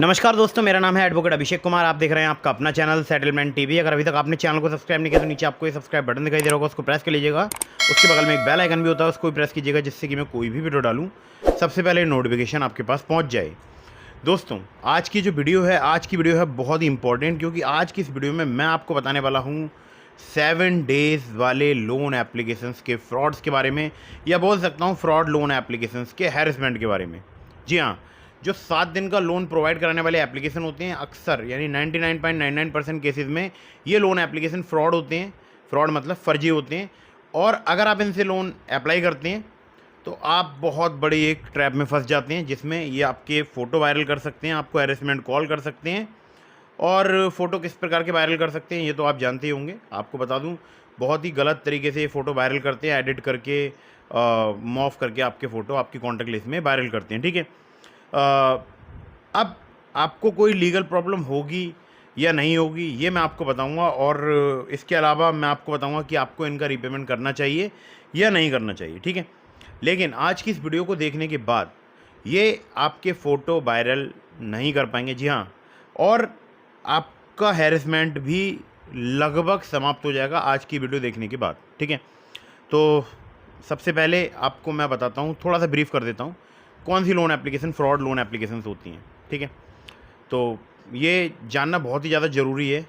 नमस्कार दोस्तों, मेरा नाम है एडवोकेट अभिषेक कुमार। आप देख रहे हैं आपका अपना चैनल सेटलमेंट टीवी। अगर अभी तक आपने चैनल को सब्सक्राइब नहीं किया तो नीचे आपको ये सब्सक्राइब बटन दिखाई दे रहा होगा, उसको प्रेस कर लीजिएगा। उसके बगल में एक बेल आइकन भी होता है, उसको भी प्रेस कीजिएगा, जिससे कि मैं कोई भी वीडियो डालूँ सबसे पहले नोटिफिकेशन आपके पास पहुँच जाए। दोस्तों, आज की जो वीडियो है बहुत ही इंपॉर्टेंट, क्योंकि आज की इस वीडियो में मैं आपको बताने वाला हूँ 7 डेज़ वाले लोन एप्लीकेशंस के फ्रॉड्स के बारे में, या बोल सकता हूँ फ्रॉड लोन एप्लीकेशंस के हैरेसमेंट के बारे में। जी हाँ, जो 7 दिन का लोन प्रोवाइड कराने वाले एप्लीकेशन होते हैं, अक्सर यानी 99.99% केसेस में ये लोन एप्लीकेशन फ्रॉड होते हैं। फ्रॉड मतलब फर्जी होते हैं। और अगर आप इनसे लोन अप्लाई करते हैं तो आप बहुत बड़ी एक ट्रैप में फंस जाते हैं, जिसमें ये आपके फ़ोटो वायरल कर सकते हैं, आपको हैरेसमेंट कॉल कर सकते हैं। और फ़ोटो किस प्रकार के वायरल कर सकते हैं ये तो आप जानते ही होंगे। आपको बता दूं, बहुत ही गलत तरीके से ये फ़ोटो वायरल करते हैं, एडिट करके मॉर्फ करके आपके फ़ोटो आपकी कॉन्टैक्ट लिस्ट में वायरल करते हैं। ठीक है। अब आपको कोई लीगल प्रॉब्लम होगी या नहीं होगी ये मैं आपको बताऊंगा, और इसके अलावा मैं आपको बताऊंगा कि आपको इनका रीपेमेंट करना चाहिए या नहीं करना चाहिए। ठीक है। लेकिन आज की इस वीडियो को देखने के बाद ये आपके फ़ोटो वायरल नहीं कर पाएंगे। जी हाँ, और आपका हैरेसमेंट भी लगभग समाप्त हो जाएगा आज की वीडियो देखने के बाद। ठीक है। तो सबसे पहले आपको मैं बताता हूँ, थोड़ा सा ब्रीफ कर देता हूँ कौन सी loan application fraud loan applications होती हैं। ठीक है। तो ये जानना बहुत ही ज़्यादा ज़रूरी है।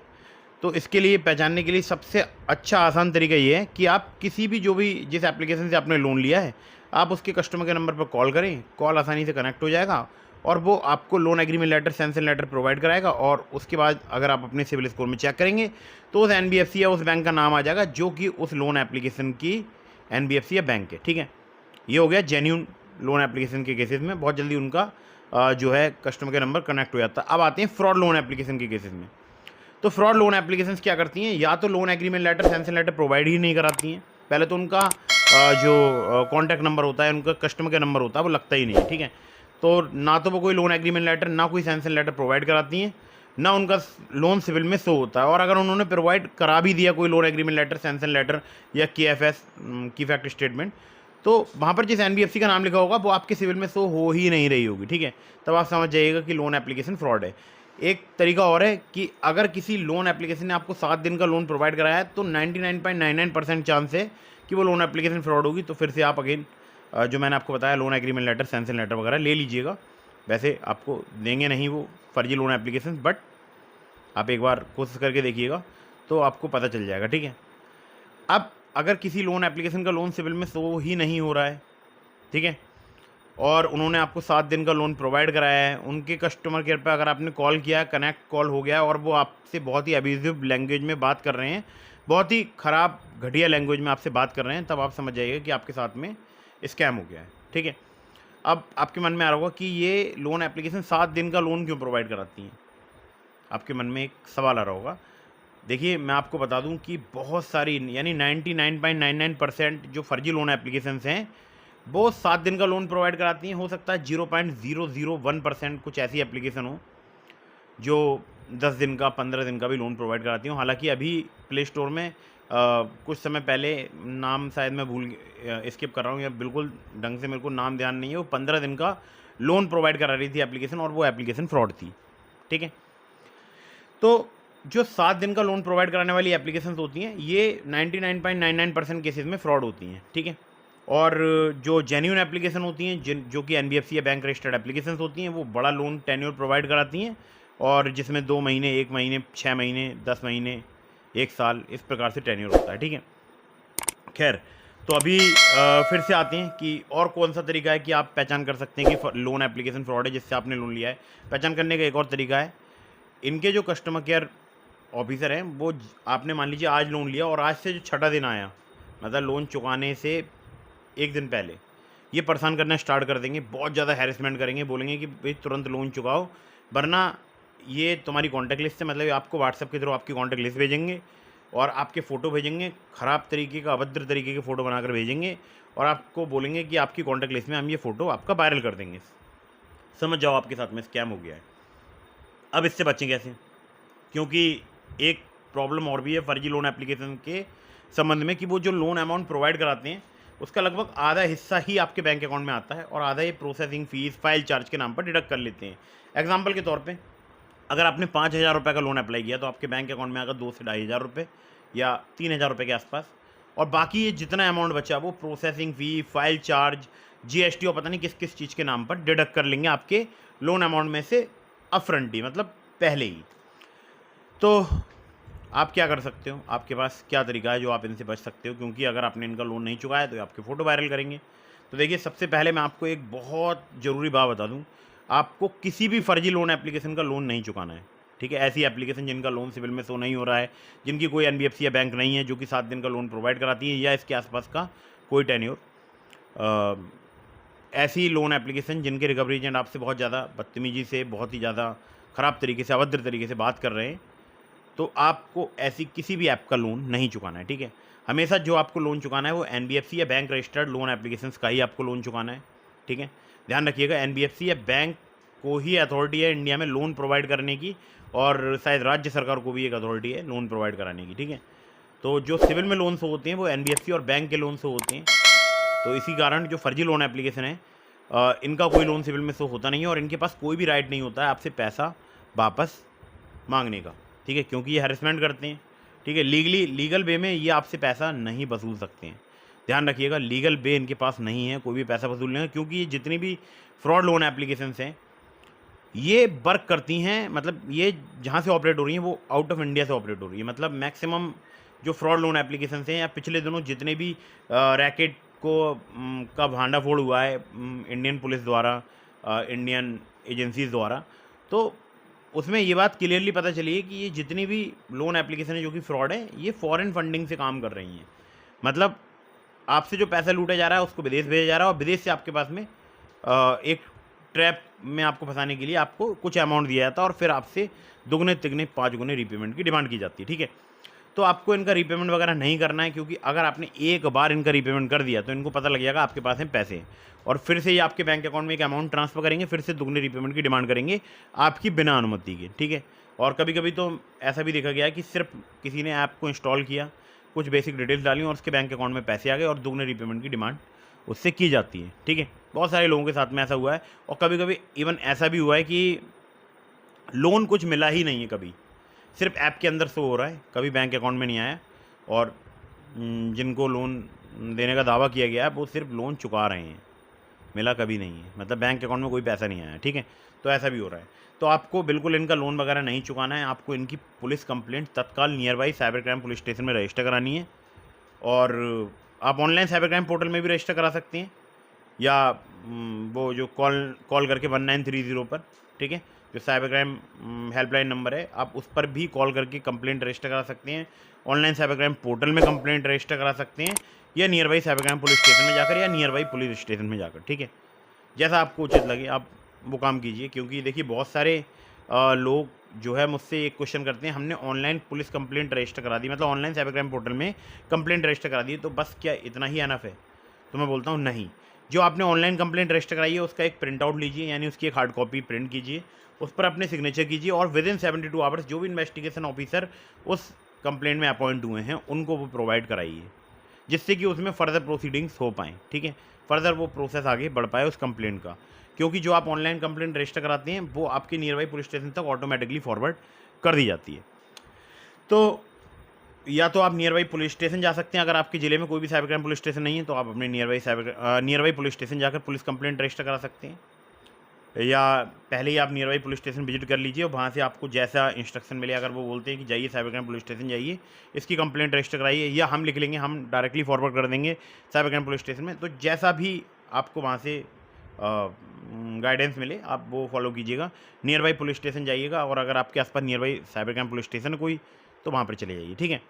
तो इसके लिए पहचानने के लिए सबसे अच्छा आसान तरीका ये है कि आप किसी भी जिस एप्लीकेशन से आपने लोन लिया है, आप उसके कस्टमर के नंबर पर कॉल करें। कॉल आसानी से कनेक्ट हो जाएगा और वो आपको loan agreement letter, sanction letter provide कराएगा। और उसके बाद अगर आप अपने सिविल स्कोर में चेक करेंगे तो उस एनबीएफसी या उस बैंक का नाम आ जाएगा जो कि उस लोन एप्लीकेशन की एनबीएफसी या बैंक है। ठीक है। ये हो गया जेन्यून लोन एप्लीकेशन के केसेस में, बहुत जल्दी उनका जो है कस्टमर के नंबर कनेक्ट हो जाता है। अब आते हैं फ्रॉड लोन एप्लीकेशन के केसेस में। तो फ्रॉड लोन एप्लीकेशंस क्या करती हैं, या तो loan agreement letter, sanction letter provide ही नहीं कराती हैं। पहले तो उनका जो कॉन्टैक्ट नंबर होता है, उनका कस्टमर का नंबर होता है, वो लगता ही नहीं है। ठीक है। तो ना तो वो कोई लोन एग्रीमेंट लेटर, ना कोई सैंक्शन लेटर प्रोवाइड कराती हैं, ना उनका लोन सिविल में शो होता है। और अगर उन्होंने प्रोवाइड करा भी दिया कोई loan agreement letter, sanction letter या KFS की फैक्ट स्टेटमेंट, तो वहाँ पर जिस एनबीएफसी का नाम लिखा होगा वो आपके सिविल में शो हो ही नहीं रही होगी। ठीक है। तब आप समझ जाइएगा कि लोन एप्लीकेशन फ्रॉड है। एक तरीका और है कि अगर किसी लोन एप्लीकेशन ने आपको 7 दिन का लोन प्रोवाइड कराया है तो 99.99% चांस है कि वो लोन एप्लीकेशन फ्रॉड होगी। तो फिर से आप अगेन जो मैंने आपको बताया, loan agreement letter, sanction letter वगैरह ले लीजिएगा। वैसे आपको देंगे नहीं वो फर्जी लोन एप्लीकेशन, बट आप एक बार कोशिश करके देखिएगा तो आपको पता चल जाएगा। ठीक है। अब अगर किसी लोन एप्लीकेशन का लोन सिविल में शो ही नहीं हो रहा है, ठीक है, और उन्होंने आपको 7 दिन का लोन प्रोवाइड कराया है, उनके कस्टमर केयर पे अगर आपने कॉल किया है, कनेक्ट कॉल हो गया है, और वो आपसे बहुत ही अब्यूजिव लैंग्वेज में बात कर रहे हैं, बहुत ही ख़राब घटिया लैंग्वेज में आपसे बात कर रहे हैं, तब आप समझ जाइएगा कि आपके साथ में स्कैम हो गया है। ठीक है। अब आपके मन में आ रहा होगा कि ये लोन एप्लीकेशन 7 दिन का लोन क्यों प्रोवाइड कराती हैं। आपके मन में एक सवाल आ रहा होगा। देखिए, मैं आपको बता दूं कि बहुत सारी यानी 99.99% जो फर्जी लोन एप्लीकेशंस हैं वो 7 दिन का लोन प्रोवाइड कराती हैं। हो सकता है 0.001% कुछ ऐसी एप्लीकेशन हो जो 10 दिन का, 15 दिन का भी लोन प्रोवाइड कराती हूँ। हालांकि अभी प्ले स्टोर में कुछ समय पहले, नाम शायद मैं भूल स्किप कर रहा हूँ या बिल्कुल ढंग से मेरे को नाम ध्यान नहीं है, वो 15 दिन का लोन प्रोवाइड करा रही थी एप्लीकेशन, और वो एप्लीकेशन फ्रॉड थी। ठीक है। तो जो 7 दिन का लोन प्रोवाइड कराने वाली एप्लीकेशंस होती हैं ये 99.99% केसेस में फ्रॉड होती हैं। ठीक है। और जो जेन्यून एप्लीकेशन होती हैं, जो कि एनबीएफसी या बैंक रजिस्टर्ड एप्लीकेशंस होती हैं, वो बड़ा लोन टेन्योर प्रोवाइड कराती हैं, और जिसमें 2 महीने, 1 महीने, 6 महीने, 10 महीने, 1 साल, इस प्रकार से टेन्योर होता है। ठीक है। खैर, तो अभी फिर से आते हैं कि और कौन सा तरीका है कि आप पहचान कर सकते हैं कि लोन एप्लीकेशन फ्रॉड है जिससे आपने लोन लिया है। पहचान करने का एक और तरीका है, इनके जो कस्टमर केयर ऑफिसर हैं वो आपने मान लीजिए आज लोन लिया और आज से जो 6ठा दिन आया, मतलब लोन चुकाने से 1 दिन पहले, ये परेशान करना स्टार्ट कर देंगे, बहुत ज़्यादा हैरेसमेंट करेंगे, बोलेंगे कि भाई तुरंत लोन चुकाओ वरना ये तुम्हारी कॉन्टैक्ट लिस्ट से, मतलब आपको व्हाट्सएप के थ्रू आपकी कॉन्टैक्ट लिस्ट भेजेंगे और आपके फ़ोटो भेजेंगे, ख़राब तरीके का, अभद्र तरीके के फ़ोटो बनाकर भेजेंगे, और आपको बोलेंगे कि आपकी कॉन्टैक्ट लिस्ट में हम ये फ़ोटो आपका वायरल कर देंगे। समझ जाओ आपके साथ में स्कैम हो गया है। अब इससे बचें कैसे, क्योंकि एक प्रॉब्लम और भी है फर्जी लोन एप्लीकेशन के संबंध में कि वो जो लोन अमाउंट प्रोवाइड कराते हैं उसका लगभग आधा हिस्सा ही आपके बैंक अकाउंट में आता है और आधा ये प्रोसेसिंग फ़ीस, फाइल चार्ज के नाम पर डिडक्ट कर लेते हैं। एग्जाम्पल के तौर पे अगर आपने 5,000 रुपये का लोन अप्लाई किया तो आपके बैंक अकाउंट में आएगा 2 से 2,500 रुपये या 3,000 रुपये के आसपास, और बाकी ये जितना अमाउंट बचा वो processing fee, file charge, GST और पता नहीं किस किस चीज़ के नाम पर डिडक्ट कर लेंगे आपके लोन अमाउंट में से अपफ्रंट ही, मतलब पहले ही। तो आप क्या कर सकते हो, आपके पास क्या तरीका है जो आप इनसे बच सकते हो, क्योंकि अगर आपने इनका लोन नहीं चुकाया तो ये आपके फ़ोटो वायरल करेंगे। तो देखिए, सबसे पहले मैं आपको एक बहुत ज़रूरी बात बता दूं, आपको किसी भी फर्जी लोन एप्लीकेशन का लोन नहीं चुकाना है। ठीक है, ऐसी एप्लीकेशन जिनका लोन सिविल में शो नहीं हो रहा है, जिनकी कोई एनबीएफसी या बैंक नहीं है जो कि 7 दिन का लोन प्रोवाइड कराती है या इसके आसपास का कोई टेन्योर, ऐसी लोन एप्लीकेशन जिनके रिकवरी एजेंट आपसे बहुत ज़्यादा बदतमीजी से, बहुत ही ज़्यादा ख़राब तरीके से, अभद्र तरीके से बात कर रहे हैं, तो आपको ऐसी किसी भी ऐप का लोन नहीं चुकाना है। ठीक है, हमेशा जो आपको लोन चुकाना है वो एनबीएफसी या बैंक रजिस्टर्ड लोन एप्लीकेशंस का ही आपको लोन चुकाना है। ठीक है, ध्यान रखिएगा, एनबीएफसी या बैंक को ही अथॉरिटी है इंडिया में लोन प्रोवाइड करने की, और शायद राज्य सरकार को भी एक अथॉरिटी है लोन प्रोवाइड कराने की। ठीक है, तो जो सिविल में लोन्स होते हैं वो एनबीएफसी और बैंक के लोन से होते हैं। तो इसी कारण जो फर्जी लोन एप्लीकेशन है, इनका कोई लोन सिविल में शो होता नहीं है और इनके पास कोई भी राइट नहीं होता है आपसे पैसा वापस मांगने का। ठीक है, क्योंकि ये हैरेसमेंट करते हैं। ठीक है, लीगल वे में ये आपसे पैसा नहीं वसूल सकते हैं। ध्यान रखिएगा, लीगल वे इनके पास नहीं है कोई भी पैसा वसूलने का, क्योंकि ये जितनी भी फ्रॉड लोन एप्लीकेशंस हैं ये वर्क करती हैं, मतलब ये जहाँ से ऑपरेट हो रही हैं वो आउट ऑफ इंडिया से ऑपरेट हो रही है। मतलब मैक्सिमम जो फ्रॉड लोन एप्लीकेशंस हैं या पिछले दिनों जितने भी रैकेट को का भांडाफोड़ हुआ है इंडियन पुलिस द्वारा, इंडियन एजेंसीज द्वारा, तो उसमें ये बात क्लियरली पता चली है कि ये जितनी भी लोन एप्लीकेशन है जो कि फ्रॉड है, ये फॉरेन फंडिंग से काम कर रही हैं। मतलब आपसे जो पैसा लूटा जा रहा है उसको विदेश भेजा जा रहा है और विदेश से आपके पास में एक ट्रैप में आपको फंसाने के लिए आपको कुछ अमाउंट दिया जाता है और फिर आपसे दुगने तिगने 5 गुने रीपेमेंट की डिमांड की जाती है। ठीक है, तो आपको इनका रीपेमेंट वगैरह नहीं करना है, क्योंकि अगर आपने एक बार इनका रीपेमेंट कर दिया तो इनको पता लग जाएगा आपके पास हैं पैसे, और फिर से ये आपके बैंक अकाउंट में एक अमाउंट ट्रांसफ़र करेंगे, फिर से दुगने रीपेमेंट की डिमांड करेंगे आपकी बिना अनुमति के। ठीक है, और कभी कभी तो ऐसा भी देखा गया है कि सिर्फ किसी ने ऐप को इंस्टॉल किया, कुछ बेसिक डिटेल्स डाली और उसके बैंक अकाउंट में पैसे आ गए और दुगने रीपेमेंट की डिमांड उससे की जाती है। ठीक है, बहुत सारे लोगों के साथ में ऐसा हुआ है, और कभी कभी इवन ऐसा भी हुआ है कि लोन कुछ मिला ही नहीं है, कभी सिर्फ ऐप के अंदर शो हो रहा है, कभी बैंक अकाउंट में नहीं आया, और जिनको लोन देने का दावा किया गया है वो सिर्फ लोन चुका रहे हैं, मिला कभी नहीं है, मतलब बैंक अकाउंट में कोई पैसा नहीं आया। ठीक है, तो ऐसा भी हो रहा है। तो आपको बिल्कुल इनका लोन वगैरह नहीं चुकाना है, आपको इनकी पुलिस कंप्लेंट तत्काल near by cyber crime police station में रजिस्टर करानी है, और आप ऑनलाइन साइबर क्राइम पोर्टल में भी रजिस्टर करा सकते हैं, या वो जो कॉल करके 1930 पर, ठीक है, जो साइबर क्राइम हेल्पलाइन नंबर है, आप उस पर भी कॉल करके कंप्लेंट रजिस्टर करा सकते हैं। ऑनलाइन साइबर क्राइम पोर्टल में कंप्लेंट रजिस्टर करा सकते हैं, या near by cyber crime police station में जाकर, या नियर बाई पुलिस स्टेशन में जाकर। ठीक है, जैसा आपको उचित लगे आप वो काम कीजिए, क्योंकि देखिए बहुत सारे लोग जो है मुझसे एक क्वेश्चन करते हैं, हमने ऑनलाइन पुलिस कंप्लेंट रजिस्टर करा दी, मतलब ऑनलाइन साइबर क्राइम पोर्टल में कंप्लेंट रजिस्टर करा दी, तो बस क्या इतना ही अनफ है? तो मैं बोलता हूँ नहीं। जो आपने ऑनलाइन कंप्लेंट रजिस्टर कराई है उसका एक प्रिंट आउट लीजिए, यानी उसकी एक हार्ड कॉपी प्रिंट कीजिए, उस पर अपने सिग्नेचर कीजिए, और विद इन 72 आवर्स जो भी इन्वेस्टिगेशन ऑफिसर उस कंप्लेंट में अपॉइंट हुए हैं उनको वो प्रोवाइड कराइए, जिससे कि उसमें फ़र्दर प्रोसीडिंग्स हो पाएँ। ठीक है, फ़र्दर वो प्रोसेस आगे बढ़ पाए उस कंप्लेंट का, क्योंकि जो आप ऑनलाइन कंप्लेंट रजिस्टर कराते हैं वो आपके नियर बाई पुलिस स्टेशन तक ऑटोमेटिकली फॉरवर्ड कर दी जाती है। तो या तो आप नियर बाई पुलिस स्टेशन जा सकते हैं, अगर आपके ज़िले में कोई भी साइबर क्राइम पुलिस स्टेशन नहीं है तो आप अपने नियर बाई पुलिस स्टेशन जाकर पुलिस कंप्लेंट रजिस्टर करा सकते हैं, या पहले ही आप near by police station visit कर लीजिए और वहाँ से आपको जैसा इंस्ट्रक्शन मिले, अगर वो बोलते हैं कि जाइए साइबर क्राइम पुलिस स्टेशन जाइए, इसकी कंप्लेंट रजिस्टर कराइए, या हम लिख लेंगे, हम डायरेक्टली फॉरवर्ड कर देंगे साइबर क्राइम पुलिस स्टेशन में, तो जैसा भी आपको वहाँ से गाइडेंस मिले आप वो फॉलो कीजिएगा। नियर बाई पुलिस स्टेशन जाइएगा, और अगर आपके आसपास near by cyber crime police station है कोई तो वहाँ पर चले जाइए। ठीक है,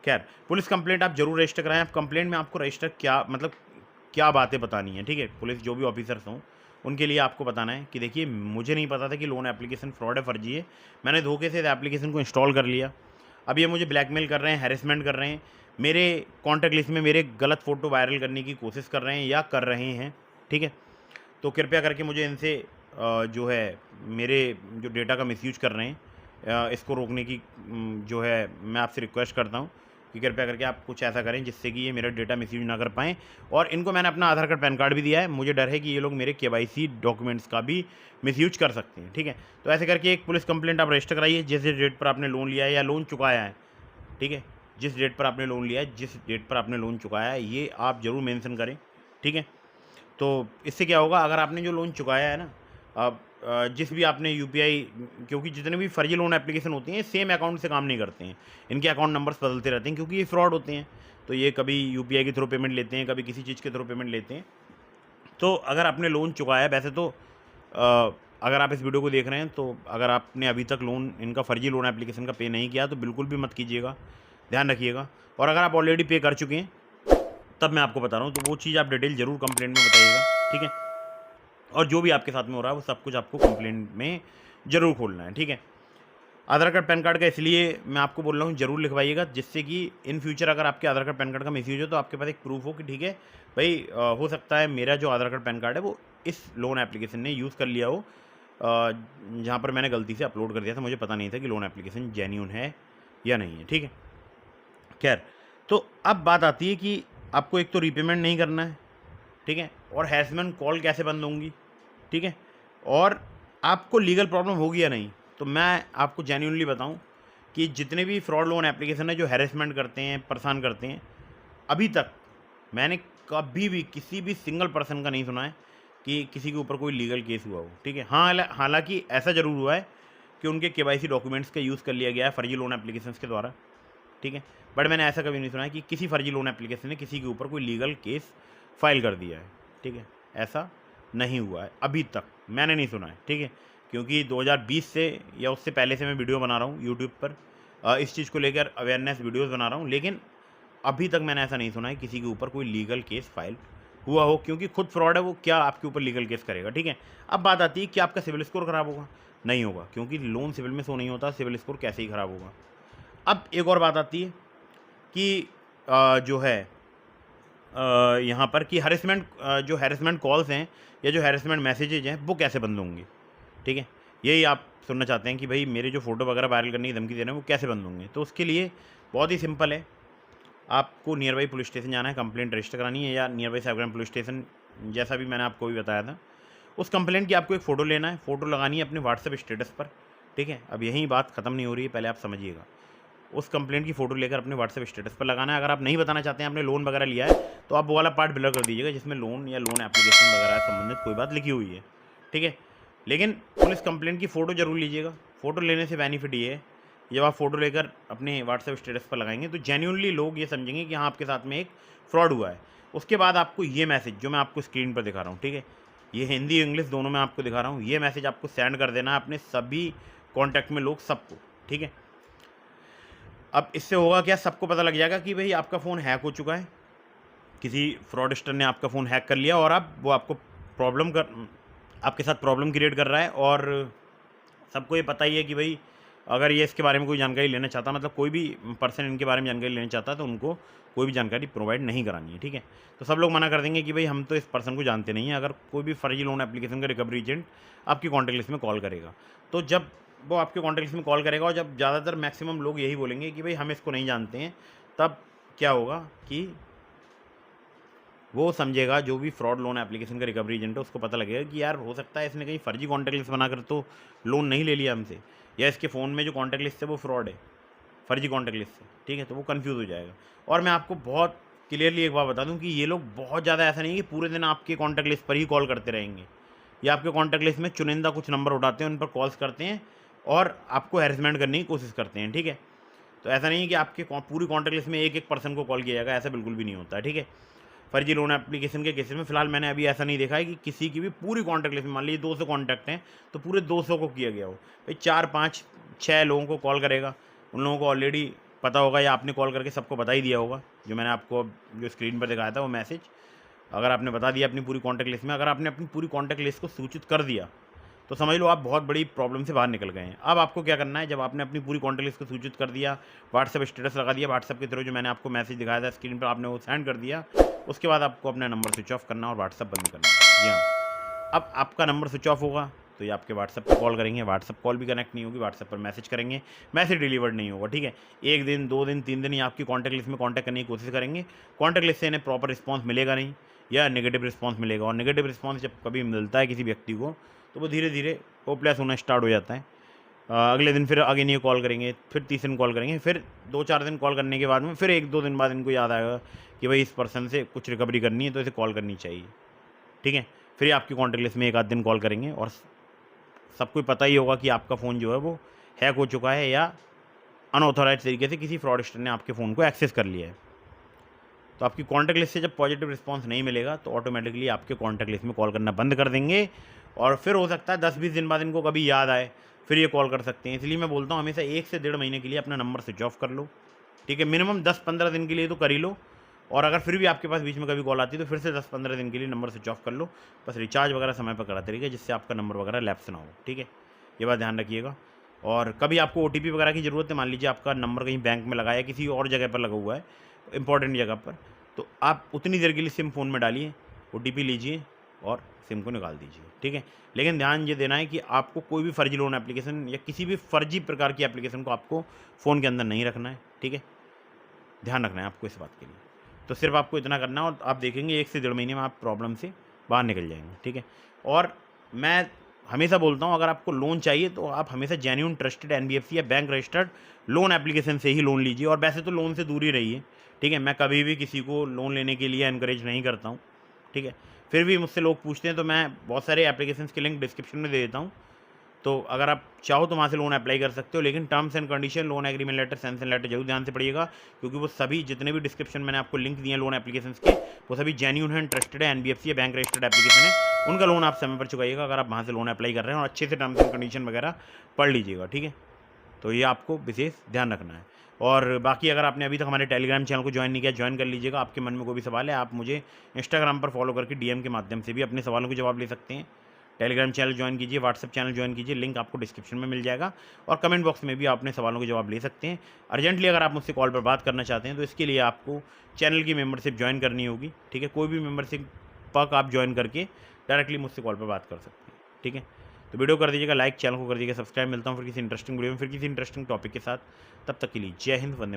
खैर पुलिस कंप्लेंट आप जरूर रजिस्टर कराएं। आप कंप्लेंट में आपको रजिस्टर क्या, मतलब क्या बातें बतानी है। ठीक है, पुलिस जो भी ऑफिसर्स हों उनके लिए आपको बताना है कि देखिए मुझे नहीं पता था कि लोन एप्लीकेशन फ्रॉड है, फर्जी है, मैंने धोखे से एप्लीकेशन को इंस्टॉल कर लिया, अब ये मुझे ब्लैकमेल कर रहे हैं, हैरेसमेंट कर रहे हैं, मेरे कॉन्टैक्ट लिस्ट में मेरे गलत फ़ोटो वायरल करने की कोशिश कर रहे हैं या कर रहे हैं। ठीक है, तो कृपया करके मुझे इनसे जो है मेरे जो डेटा का मिसयूज कर रहे हैं इसको रोकने की जो है मैं आपसे रिक्वेस्ट करता हूँ, कि कृपया करके आप कुछ ऐसा करें जिससे कि ये मेरा डेटा मिसयूज ना कर पाएँ। और इनको मैंने अपना आधार कार्ड, पैन कार्ड भी दिया है। मुझे डर है कि ये लोग मेरे केवाईसी डॉक्यूमेंट्स का भी मिसयूज कर सकते हैं, ठीक है। तो ऐसे करके एक पुलिस कंप्लेंट आप रजिस्टर कराइए जिस डेट पर आपने लोन लिया है या लोन चुकाया है, ठीक है। जिस डेट पर आपने लोन लिया है, जिस डेट पर आपने लोन चुकाया है, ये आप ज़रूर मेंशन करें, ठीक है। तो इससे क्या होगा, अगर आपने जो लोन चुकाया है ना, अब जिस भी आपने यूपीआई, क्योंकि जितने भी फर्जी लोन एप्लीकेशन होती हैं सेम अकाउंट से काम नहीं करते हैं, इनके अकाउंट नंबर्स बदलते रहते हैं क्योंकि ये फ्रॉड होते हैं। तो ये कभी यूपीआई के थ्रू पेमेंट लेते हैं, कभी किसी चीज़ के थ्रू पेमेंट लेते हैं। तो अगर आपने लोन चुकाया है, वैसे तो अगर आप इस वीडियो को देख रहे हैं तो अगर आपने अभी तक लोन, इनका फर्जी लोन एप्लीकेशन का पे नहीं किया तो बिल्कुल भी मत कीजिएगा, ध्यान रखिएगा। और अगर आप ऑलरेडी पे कर चुके हैं तब मैं आपको बता रहा हूँ, तो वो चीज़ आप डिटेल ज़रूर कंप्लेंट में बताइएगा, ठीक है। और जो भी आपके साथ में हो रहा है वो सब कुछ आपको कंप्लेंट में ज़रूर खोलना है, ठीक है। आधार कार्ड, पैन कार्ड का इसलिए मैं आपको बोल रहा हूँ ज़रूर लिखवाइएगा, जिससे कि इन फ्यूचर अगर आपके आधार कार्ड, पैन कार्ड का मिसयूज हो तो आपके पास एक प्रूफ हो कि ठीक है भाई, हो सकता है मेरा जो आधार कार्ड, पैन कार्ड है वो इस लोन एप्लीकेशन ने यूज़ कर लिया हो, जहाँ पर मैंने गलती से अपलोड कर दिया था, मुझे पता नहीं था कि लोन एप्लीकेशन जेन्युइन है या नहीं है, ठीक है। खैर, तो अब बात आती है कि आपको एक तो रीपेमेंट नहीं करना है, ठीक है, और हैरेसमेंट कॉल कैसे बंद होंगी, ठीक है, और आपको लीगल प्रॉब्लम होगी या नहीं। तो मैं आपको जेन्युइनली बताऊं कि जितने भी फ्रॉड लोन एप्लीकेशन है जो हैरेसमेंट करते हैं, परेशान करते हैं, अभी तक मैंने कभी भी किसी भी सिंगल पर्सन का नहीं सुना है कि किसी के ऊपर कोई लीगल केस हुआ हो, ठीक है। हाँ, हालांकि ऐसा ज़रूर हुआ है कि उनके केवाईसी डॉक्यूमेंट्स का यूज़ कर लिया गया है फर्जी लोन एप्लीकेशंस के द्वारा, ठीक है। बट मैंने ऐसा कभी नहीं सुना है कि किसी फर्जी लोन एप्लीकेशन ने किसी के ऊपर कोई लीगल केस फाइल कर दिया है, ठीक है। ऐसा नहीं हुआ है अभी तक, मैंने नहीं सुना है, ठीक है। क्योंकि 2020 से या उससे पहले से मैं वीडियो बना रहा हूँ यूट्यूब पर, इस चीज़ को लेकर अवेयरनेस वीडियोज़ बना रहा हूँ, लेकिन अभी तक मैंने ऐसा नहीं सुना है किसी के ऊपर कोई लीगल केस फाइल हुआ हो, क्योंकि खुद फ्रॉड है वो, क्या आपके ऊपर लीगल केस करेगा, ठीक है। अब बात आती है कि आपका सिविल स्कोर ख़राब होगा, नहीं होगा, क्योंकि लोन सिविल में शो नहीं होता, सिविल स्कोर कैसे ही ख़राब होगा। अब एक और बात आती है कि जो है यहाँ पर कि हैरेसमेंट, जो हैरेसमेंट कॉल्स हैं या जो हैरेसमेंट मैसेजेज हैं वो कैसे बंद होंगे, ठीक है। यही आप सुनना चाहते हैं कि भाई मेरे जो फ़ोटो वगैरह वायरल करने की धमकी दे रहे हैं वो कैसे बंद होंगे। तो उसके लिए बहुत ही सिंपल है, आपको नियर बाई पुलिस स्टेशन जाना है, कंप्लेंट रजिस्टर करानी है, या near by cybercrime police station, जैसा भी मैंने आपको भी बताया था। उस कंप्लेंट की आपको एक फ़ोटो लेना है, फ़ोटो लगानी है अपने व्हाट्सएप स्टेटस पर, ठीक है। अब यही बात ख़त्म नहीं हो रही है, पहले आप समझिएगा। उस कंप्लेंट की फ़ोटो लेकर अपने व्हाट्सएप स्टेटस पर लगाना है। अगर आप नहीं बताना चाहते हैं आपने लोन वगैरह लिया है तो आप वो वाला पार्ट ब्लर कर दीजिएगा जिसमें लोन या लोन एप्लीकेशन वगैरह से संबंधित कोई बात लिखी हुई है, ठीक है। लेकिन पुलिस कंप्लेंट की फ़ोटो ज़रूर लीजिएगा। फ़ोटो लेने से बेनिफिट ये है, जब आप फ़ोटो लेकर अपने व्हाट्सएप स्टेटस पर लगाएंगे तो जेन्युइनली लोग ये समझेंगे कि हाँ आपके साथ में एक फ्रॉड हुआ है। उसके बाद आपको ये मैसेज जो मैं आपको स्क्रीन पर दिखा रहा हूँ, ठीक है, ये हिंदी इंग्लिश दोनों में आपको दिखा रहा हूँ, ये मैसेज आपको सेंड कर देना है अपने सभी कॉन्टैक्ट में लोग सबको, ठीक है। अब इससे होगा क्या, सबको पता लग जाएगा कि भाई आपका फ़ोन हैक हो चुका है, किसी फ्रॉडस्टर ने आपका फ़ोन हैक कर लिया और अब वो आपको आपके साथ प्रॉब्लम क्रिएट कर रहा है। और सबको ये पता ही है कि भाई अगर ये इसके बारे में कोई जानकारी लेना चाहता, मतलब कोई भी पर्सन इनके बारे में जानकारी लेना चाहता है तो उनको कोई भी जानकारी प्रोवाइड नहीं करानी है, ठीक है। तो सब लोग मना कर देंगे कि भाई हम तो इस पर्सन को जानते नहीं हैं। अगर कोई भी फर्जी लोन एप्लीकेशन का रिकवरी एजेंट आपकी कॉन्टैक्ट लिस्ट में कॉल करेगा, तो जब वो आपके कॉन्टैक्ट लिस्ट में कॉल करेगा और जब ज़्यादातर मैक्सिमम लोग यही बोलेंगे कि भाई हम इसको नहीं जानते हैं, तब क्या होगा कि वो समझेगा, जो भी फ्रॉड लोन एप्लीकेशन का रिकवरी एजेंट है उसको पता लगेगा कि यार हो सकता है इसने कहीं फर्जी कॉन्टैक्ट लिस्ट बनाकर तो लोन नहीं ले लिया हमसे, या इसके फ़ोन में जो कॉन्टैक्ट लिस्ट है वो फ्रॉड है, फर्जी कॉन्टैक्ट लिस्ट से, ठीक है। तो वो कंफ्यूज हो जाएगा। और मैं आपको बहुत क्लियरली एक बात बता दूं कि ये लोग बहुत ज़्यादा, ऐसा नहीं है कि पूरे दिन आपके कॉन्टैक्ट लिस्ट पर ही कॉल करते रहेंगे। ये आपके कॉन्टैक्ट लिस्ट में चुनिंदा कुछ नंबर उठाते हैं, उन पर कॉल्स करते हैं और आपको हैरेसमेंट करने की कोशिश करते हैं, ठीक है। तो ऐसा नहीं है कि आपके पूरी कॉन्टैक्ट लिस्ट में एक एक पर्सन को कॉल किया जाएगा, ऐसा बिल्कुल भी नहीं होता है, ठीक है। फर्जी लोन एप्लीकेशन के केसेस में फ़िलहाल मैंने अभी ऐसा नहीं देखा है कि किसी की भी पूरी कॉन्टैक्ट लिस्ट में, मान लीजिए 200 कॉन्टैक्ट हैं तो पूरे 200 को किया गया हो। भाई 4, 5, 6 लोगों को कॉल करेगा, उन लोगों को ऑलरेडी पता होगा या आपने कॉल करके सबको बता ही दिया होगा, जो मैंने आपको जो स्क्रीन पर दिखाया था वो मैसेज। अगर आपने बता दिया अपनी पूरी कॉन्टैक्ट लिस्ट में, अगर आपने अपनी पूरी कॉन्टैक्ट लिस्ट को सूचित कर दिया तो समझ लो आप बहुत बड़ी प्रॉब्लम से बाहर निकल गए हैं। अब आपको क्या करना है, जब आपने अपनी पूरी कॉन्टैक्ट लिस्ट को सूचित कर दिया, व्हाट्सएप स्टेटस लगा दिया, व्हाट्सएप के थ्रू जो मैंने आपको मैसेज दिखाया था स्क्रीन पर आपने वो सेंड कर दिया, उसके बाद आपको अपना नंबर स्विच ऑफ करना और व्हाट्सएप बंद करना है। जी हाँ, अब आपका नंबर स्विच ऑफ होगा तो ये आपके व्हाट्सएप पर कॉल करेंगे, व्हाट्सएप कॉल भी कनेक्ट नहीं होगी, व्हाट्सएप पर मैसेज करेंगे, मैसेज डिलीवर्ड नहीं होगा, ठीक है। 1 दिन 2 दिन 3 दिन ये आपकी कॉन्टैक्ट लिस्ट में कॉन्टैक्ट करने की कोशिश करेंगे, कॉन्टैक्ट लिस्ट से इन्हें प्रॉपर रिस्पॉन्स मिलेगा नहीं या नेगेटिव रिस्पॉन्स मिलेगा। और नेगेटिव रिस्पॉन्स जब कभी मिलता है किसी व्यक्ति को तो वो धीरे धीरे होपलेस होना स्टार्ट हो जाता है। अगले दिन फिर अगेन ये कॉल करेंगे, फिर तीसरे दिन कॉल करेंगे, फिर 2-4 दिन कॉल करने के बाद में फिर 1-2 दिन बाद इनको याद आएगा कि भाई इस पर्सन से कुछ रिकवरी करनी है तो इसे कॉल करनी चाहिए, ठीक है। फिर ये आपकी कॉन्टैक्ट लिस्ट में 1 आध दिन कॉल करेंगे और सबको पता ही होगा कि आपका फ़ोन जो है वो हैक हो चुका है या अनऑथोराइज्ड तरीके से किसी फ्रॉडस्टर ने आपके फ़ोन को एक्सेस कर लिया है। तो आपकी कॉन्टैक्ट लिस्ट से जब पॉजिटिव रिस्पांस नहीं मिलेगा तो ऑटोमेटिकली आपके कॉन्टैक्ट लिस्ट में कॉल करना बंद कर देंगे और फिर हो सकता है 10-20 दिन बाद इनको कभी याद आए फिर ये कॉल कर सकते हैं। इसलिए मैं बोलता हूँ हमेशा 1 से 1.5 महीने के लिए अपना नंबर स्विच ऑफ कर लो, ठीक है। मिनिमम 10-15 दिन के लिए तो कर ही लो, और अगर फिर भी आपके पास बीच में कभी कॉल आती है तो फिर से 10-15 दिन के लिए नंबर स्विच ऑफ कर लो। बस रिचार्ज वगैरह समय पर कराते रहिए जिससे आपका नंबर वगैरह लैप्स ना हो, ठीक है। ये बात ध्यान रखिएगा। और कभी आपको OTP वगैरह की ज़रूरत है, मान लीजिए आपका नंबर कहीं बैंक में लगाया किसी और जगह पर लगा हुआ है, इंपॉर्टेंट जगह पर, तो आप उतनी देर के लिए सिम फ़ोन में डालिए, OTP लीजिए और सिम को निकाल दीजिए, ठीक है। लेकिन ध्यान ये देना है कि आपको कोई भी फर्जी लोन एप्लीकेशन या किसी भी फर्जी प्रकार की एप्लीकेशन को आपको फ़ोन के अंदर नहीं रखना है, ठीक है। ध्यान रखना है आपको इस बात के लिए। तो सिर्फ आपको इतना करना है और आप देखेंगे 1 से 1.5 महीने में आप प्रॉब्लम से बाहर निकल जाएंगे, ठीक है। और मैं हमेशा बोलता हूँ अगर आपको लोन चाहिए तो आप हमेशा जेन्युइन ट्रस्टेड NBFC या बैंक रजिस्टर्ड लोन एप्लीकेशन से ही लोन लीजिए, और वैसे तो लोन से दूर ही रहिए, ठीक है। मैं कभी भी किसी को लोन लेने के लिए एनकरेज नहीं करता हूँ, ठीक है। फिर भी मुझसे लोग पूछते हैं तो मैं बहुत सारे एप्लीकेशंस के लिंक डिस्क्रिप्शन में दे देता हूँ, तो अगर आप चाहो तो वहाँ से लोन अप्लाई कर सकते हो। लेकिन terms and condition, loan agreement letter, sanction letter जरूर ध्यान से पढ़िएगा, क्योंकि वो सभी जितने भी डिस्क्रिप्शन मैंने आपको लिंक दिए हैं लोन एप्लीकेशंस के, वो सभी जेन्युइन हैं, ट्रस्टेड है, NBFC या बैंक रजिस्टर्ड एप्लीकेशन है। उनका लोन आप समय पर चुकाइएगा अगर आप वहाँ से लोन अप्लाई कर रहे हैं, और अच्छे से टर्म्स एंड कंडीशन वगैरह पढ़ लीजिएगा, ठीक है। तो ये आपको विशेष ध्यान रखना है। और बाकी अगर आपने अभी तक हमारे टेलीग्राम चैनल को ज्वाइन नहीं किया, ज्वाइन कर लीजिएगा। आपके मन में कोई भी सवाल है आप मुझे इंस्टाग्राम पर फॉलो करके DM के माध्यम से भी अपने सवालों के जवाब ले सकते हैं। टेलीग्राम चैनल ज्वाइन कीजिए, व्हाट्सएप चैनल ज्वाइन कीजिए, लिंक आपको डिस्क्रिप्शन में मिल जाएगा, और कमेंट बॉक्स में भी आप अपने सवालों के जवाब ले सकते हैं। अर्जेंटली अगर आप मुझसे कॉल पर बात करना चाहते हैं तो इसके लिए आपको चैनल की मेंबरशिप ज्वाइन करनी होगी, ठीक है। कोई भी मेंबरशिप पक आप ज्वाइन करके डायरेक्टली मुझसे कॉल पर बात कर सकते हैं, ठीक है। तो वीडियो कर दीजिएगा लाइक, चैनल को कर दीजिएगा सब्सक्राइब। मिलता हूँ फिर किसी इंटरेस्टिंग वीडियो में, फिर किसी इंटरेस्टिंग टॉपिक के साथ। तब तक के लिए जय हिंद, वंदे।